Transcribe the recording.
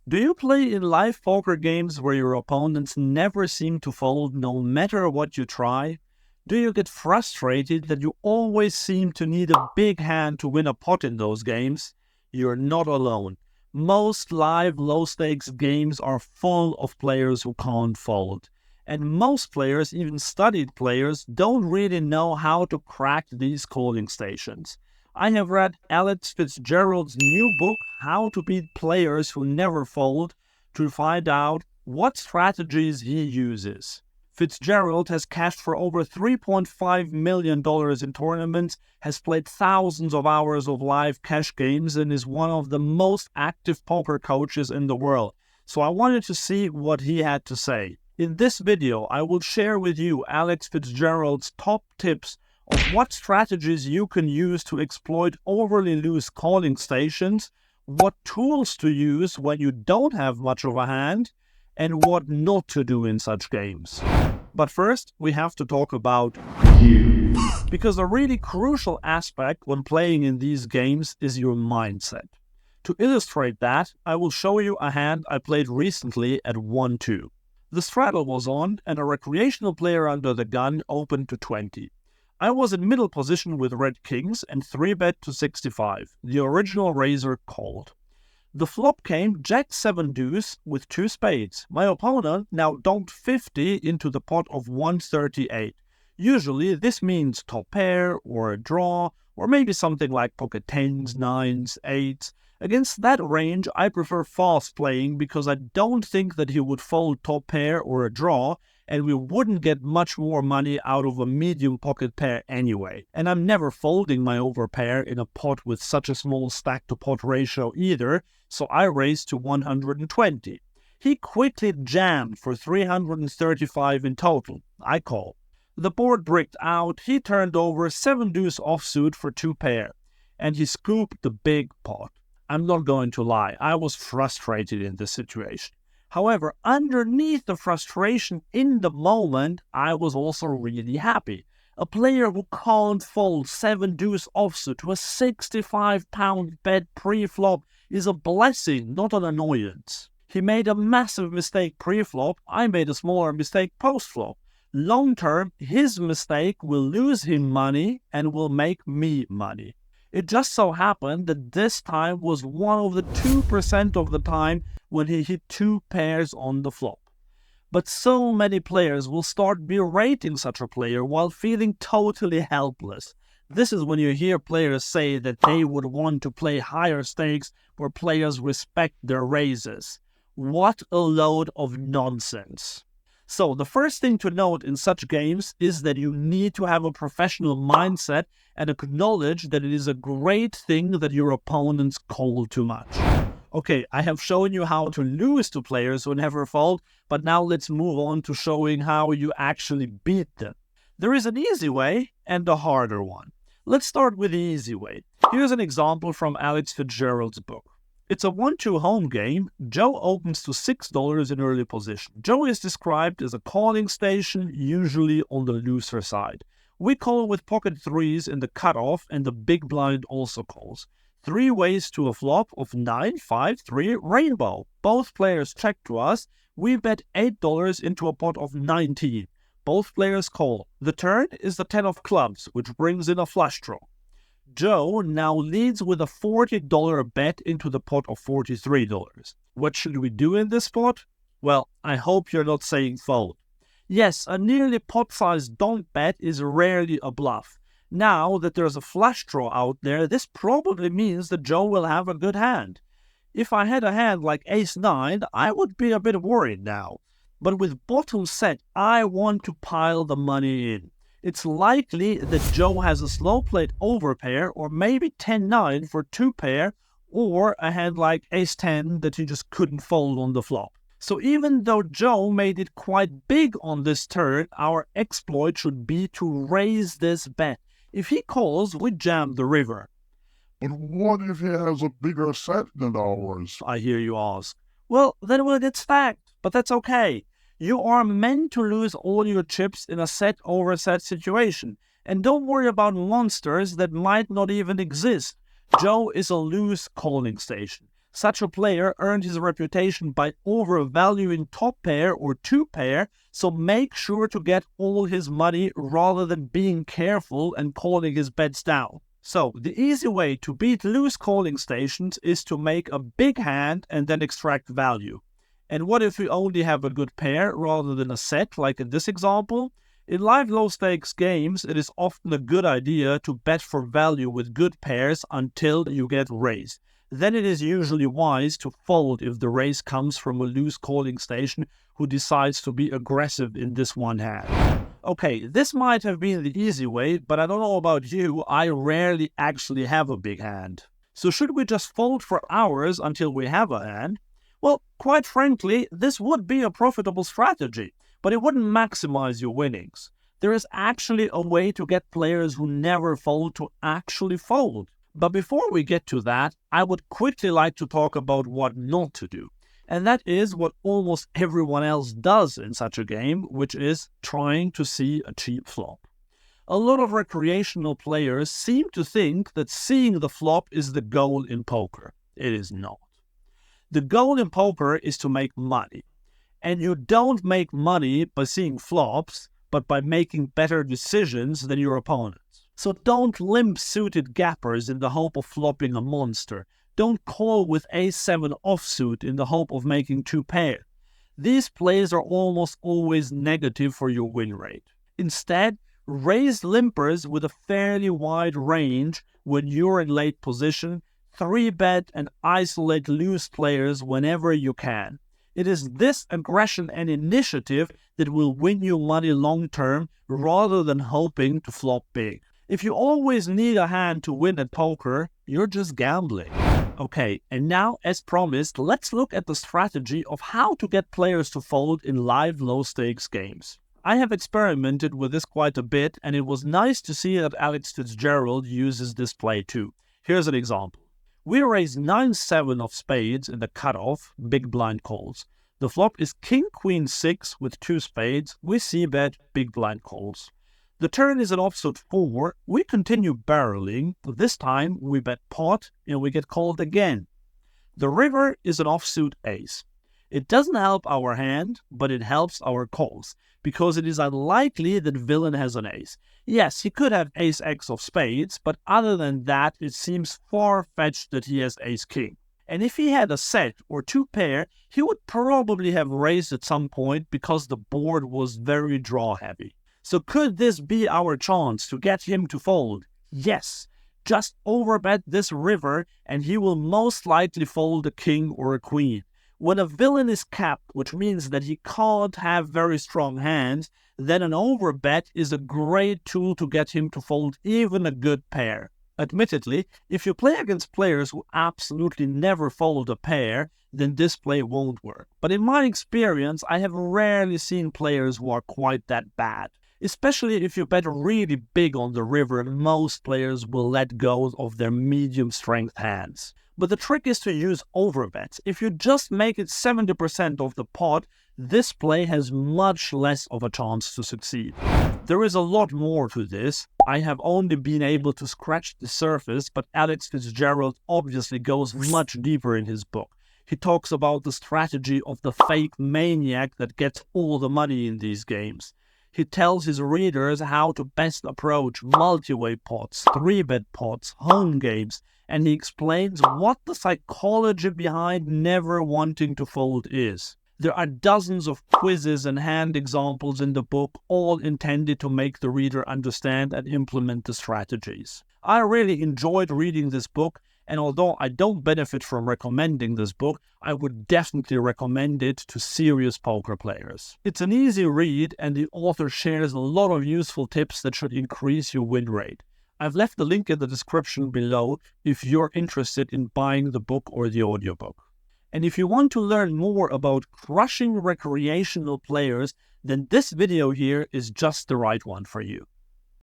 Do you play in live poker games where your opponents never seem to fold no matter what you try? Do you get frustrated that you always seem to need a big hand to win a pot in those games? You're not alone. Most live low-stakes games are full of players who can't fold. And most players, even studied players, don't really know how to crack these calling stations. I have read Alex Fitzgerald's new book, How to Beat Players Who Never Fold, to find out what strategies he uses. Fitzgerald has cashed for over $3.5 million in tournaments, has played thousands of hours of live cash games, and is one of the most active poker coaches in the world. So I wanted to see what he had to say. In this video, I will share with you Alex Fitzgerald's top tips of what strategies you can use to exploit overly loose calling stations, what tools to use when you don't have much of a hand, and what not to do in such games. But first, we have to talk about you. Because a really crucial aspect when playing in these games is your mindset. To illustrate that, I will show you a hand I played recently at 1-2. The straddle was on, and a recreational player under the gun opened to 20. I was in middle position with red kings and 3-bet to 65. The original raiser called. The flop came Jack-7 deuce with 2 spades. My opponent now donked 50 into the pot of 138. Usually this means top pair or a draw, or maybe something like pocket 10s, 9s, 8s. Against that range, I prefer fast playing because I don't think that he would fold top pair or a draw, and we wouldn't get much more money out of a medium pocket pair anyway. And I'm never folding my overpair in a pot with such a small stack to pot ratio either, so I raised to 120. He quickly jammed for 335 in total. I call. The board bricked out, he turned over 7 deuce offsuit for 2 pair, and he scooped the big pot. I'm not going to lie, I was frustrated in this situation. However, underneath the frustration in the moment, I was also really happy. A player who can't fold 7 deuce offsuit to a 65-pound bet pre-flop is a blessing, not an annoyance. He made a massive mistake pre-flop, I made a smaller mistake post-flop. Long term, his mistake will lose him money and will make me money. It just so happened that this time was one of the 2% of the time when he hit 2 pairs on the flop. But so many players will start berating such a player while feeling totally helpless. This is when you hear players say that they would want to play higher stakes where players respect their raises. What a load of nonsense. So the first thing to note in such games is that you need to have a professional mindset and acknowledge that it is a great thing that your opponents call too much. Okay, I have shown you how to lose to players who never fold, but now let's move on to showing how you actually beat them. There is an easy way and a harder one. Let's start with the easy way. Here's an example from Alex Fitzgerald's book. It's a 1-2 home game. Joe opens to $6 in early position. Joe is described as a calling station, usually on the looser side. We call with pocket 3s in the cutoff, and the big blind also calls. 3 ways to a flop of 9, 5, 3, rainbow. Both players check to us. We bet $8 into a pot of 19. Both players call. The turn is the 10 of clubs, which brings in a flush draw. Joe now leads with a $40 bet into the pot of $43. What should we do in this spot? Well, I hope you're not saying fold. Yes, a nearly pot-sized donk bet is rarely a bluff. Now that there's a flush draw out there, this probably means that Joe will have a good hand. If I had a hand like ace-9, I would be a bit worried now. But with bottom set, I want to pile the money in. It's likely that Joe has a slow played overpair or maybe 10-9 for 2 pair, or a hand like ace-10 that he just couldn't fold on the flop. So even though Joe made it quite big on this turn, our exploit should be to raise this bet. If he calls, we jam the river. But what if he has a bigger set than ours? I hear you ask. Well, then we'll get stacked, but that's okay. You are meant to lose all your chips in a set-over-set situation. And don't worry about monsters that might not even exist. Joe is a loose calling station. Such a player earned his reputation by overvaluing top pair or two pair, so make sure to get all his money rather than being careful and calling his bets down. So, the easy way to beat loose calling stations is to make a big hand and then extract value. And what if we only have a good pair rather than a set, like in this example? In live low-stakes games, it is often a good idea to bet for value with good pairs until you get raised. Then it is usually wise to fold if the raise comes from a loose calling station who decides to be aggressive in this one hand. Okay, this might have been the easy way, but I don't know about you, I rarely actually have a big hand. So should we just fold for hours until we have a hand? Well, quite frankly, this would be a profitable strategy, but it wouldn't maximize your winnings. There is actually a way to get players who never fold to actually fold. But before we get to that, I would quickly like to talk about what not to do. And that is what almost everyone else does in such a game, which is trying to see a cheap flop. A lot of recreational players seem to think that seeing the flop is the goal in poker. It is not. The goal in poker is to make money. And you don't make money by seeing flops, but by making better decisions than your opponents. So don't limp suited gappers in the hope of flopping a monster. Don't call with ace-7 offsuit in the hope of making two pair. These plays are almost always negative for your win rate. Instead, raise limpers with a fairly wide range when you're in late position, 3-bet and isolate loose players whenever you can. It is this aggression and initiative that will win you money long term rather than hoping to flop big. If you always need a hand to win at poker, you're just gambling. Okay, and now, as promised, let's look at the strategy of how to get players to fold in live low-stakes games. I have experimented with this quite a bit, and it was nice to see that Alex Fitzgerald uses this play too. Here's an example. We raise 9-7 of spades in the cutoff, big blind calls. The flop is king-queen-6 with 2 spades. We c-bet, big blind calls. The turn is an offsuit 4. We continue barreling. This time we bet pot and we get called again. The river is an offsuit ace. It doesn't help our hand, but it helps our calls, because it is unlikely that villain has an ace. Yes, he could have ace-x of spades, but other than that, it seems far-fetched that he has ace-king. And if he had a set or 2 pair, he would probably have raised at some point because the board was very draw-heavy. So could this be our chance to get him to fold? Yes. Just overbet this river and he will most likely fold a king or a queen. When a villain is capped, which means that he can't have very strong hands, then an overbet is a great tool to get him to fold even a good pair. Admittedly, if you play against players who absolutely never fold a pair, then this play won't work. But in my experience, I have rarely seen players who are quite that bad. Especially if you bet really big on the river, most players will let go of their medium-strength hands. But the trick is to use overbets. If you just make it 70% of the pot, this play has much less of a chance to succeed. There is a lot more to this. I have only been able to scratch the surface, but Alex Fitzgerald obviously goes much deeper in his book. He talks about the strategy of the fake maniac that gets all the money in these games. He tells his readers how to best approach multi-way pots, 3-bet pots, home games, and he explains what the psychology behind never wanting to fold is. There are dozens of quizzes and hand examples in the book, all intended to make the reader understand and implement the strategies. I really enjoyed reading this book, and although I don't benefit from recommending this book, I would definitely recommend it to serious poker players. It's an easy read, and the author shares a lot of useful tips that should increase your win rate. I've left the link in the description below if you're interested in buying the book or the audiobook. And if you want to learn more about crushing recreational players, then this video here is just the right one for you.